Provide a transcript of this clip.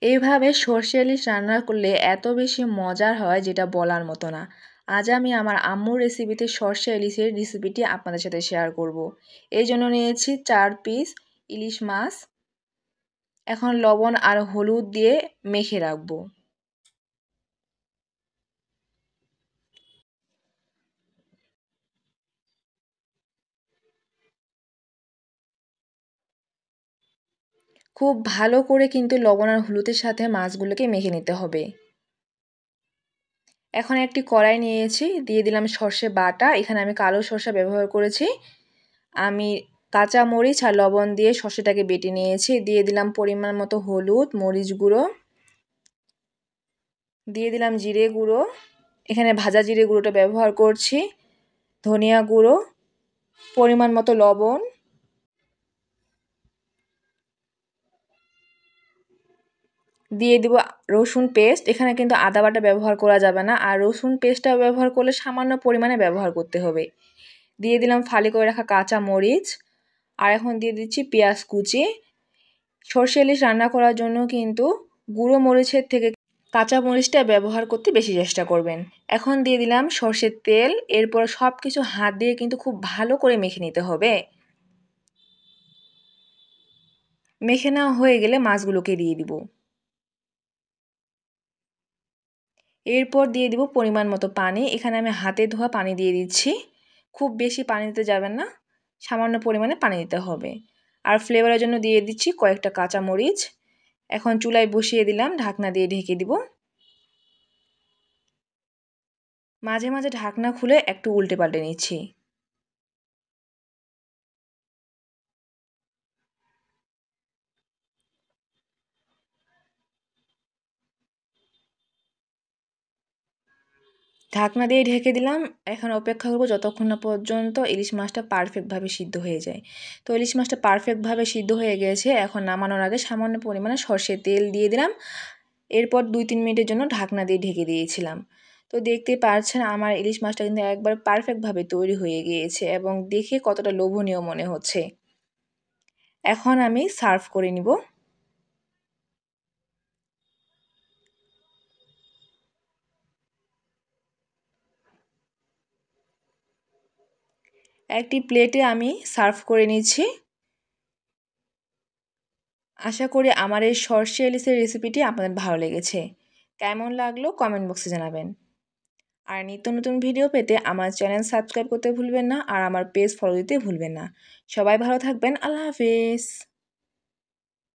এইভাবে সর্ষে ইলিশ রান্না করলে এত বেশি মজার হয় যেটা বলার মতো না। আজ আমি আমার আম্মুর রেসিপিতে সর্ষে ইলিশের রেসিপিটি আপনাদের সাথে শেয়ার করব। এই জন্য নিয়েছি 4 পিস ইলিশ মাছ। এখন লবণ আর হলুদ দিয়ে মেখে রাখবো। খুব ভালো করে কিন্তু লবণ আর হলুদের সাথে মাছগুলোকে মেখে নিতে হবে। এখন একটি কড়াই নিয়েছি, দিয়ে দিলাম সর্ষে বাটা। এখানে আমি কালো সর্ষে ব্যবহার করেছি। আমি কাঁচা মরিচ আর লবণ দিয়ে সর্ষেটাকে বেটে নিয়েছি। দিয়ে দিলাম পরিমাণ মতো হলুদ, মরিচ গুঁড়ো, দিয়ে দিলাম জিরে গুঁড়ো। এখানে ভাজা জিরে গুঁড়োটা ব্যবহার করছি। ধনিয়া গুঁড়ো, পরিমাণ মতো লবণ, দিয়ে দিব রসুন পেস্ট। এখানে কিন্তু আদা বাটা ব্যবহার করা যাবে না, আর রসুন পেস্টটা ব্যবহার করলে সামান্য পরিমাণে ব্যবহার করতে হবে। দিয়ে দিলাম ফালি করে রাখা কাঁচা মরিচ, আর এখন দিয়ে দিচ্ছি পেঁয়াজ কুচি। সর্ষে ইলিশ রান্না করার জন্য কিন্তু গুঁড়ো মরিচের থেকে কাঁচা মরিচটা ব্যবহার করতে বেশি চেষ্টা করবেন। এখন দিয়ে দিলাম সর্ষের তেল। এরপর সব কিছু হাত দিয়ে কিন্তু খুব ভালো করে মেখে নিতে হবে। মেখে নেওয়া হয়ে গেলে মাছগুলোকে দিয়ে দিব। এরপর দিয়ে দিব পরিমাণ মতো পানি। এখানে আমি হাতে ধোয়া পানি দিয়ে দিচ্ছি। খুব বেশি পানি দিতে যাবেন না, সামান্য পরিমাণে পানি দিতে হবে। আর ফ্লেভারের জন্য দিয়ে দিচ্ছি কয়েকটা কাঁচা মরিচ। এখন চুলায় বসিয়ে দিলাম, ঢাকনা দিয়ে ঢেকে দিব। মাঝে মাঝে ঢাকনা খুলে একটু উল্টে পাল্টে নিচ্ছি। ঢাকনা দিয়ে ঢেকে দিলাম। এখন অপেক্ষা করব যতক্ষণ না পর্যন্ত ইলিশ মাছটা পারফেক্টভাবে সিদ্ধ হয়ে যায়। তো ইলিশ মাছটা পারফেক্টভাবে সিদ্ধ হয়ে গেছে। এখন নামানোর আগে সামান্য পরিমাণে সর্ষের তেল দিয়ে দিলাম। এরপর 2-3 মিনিটের জন্য ঢাকনা দিয়ে ঢেকে দিয়েছিলাম। তো দেখতেই পাচ্ছেন আমার ইলিশ মাছটা কিন্তু একবার পারফেক্টভাবে তৈরি হয়ে গিয়েছে এবং দেখে কতটা লোভনীয় মনে হচ্ছে। এখন আমি সার্ভ করে নিব। একটি প্লেটে আমি সার্ভ করে নিচ্ছি। আশা করি আমার এই সর্ষে ইলিশের রেসিপিটি আপনাদের ভালো লেগেছে। কেমন লাগলো কমেন্ট বক্সে জানাবেন। আর নিত্য নতুন ভিডিও পেতে আমার চ্যানেল সাবস্ক্রাইব করতে ভুলবেন না, আর আমার পেজ ফলো দিতে ভুলবেন না। সবাই ভালো থাকবেন। আল্লাহ হাফেজ।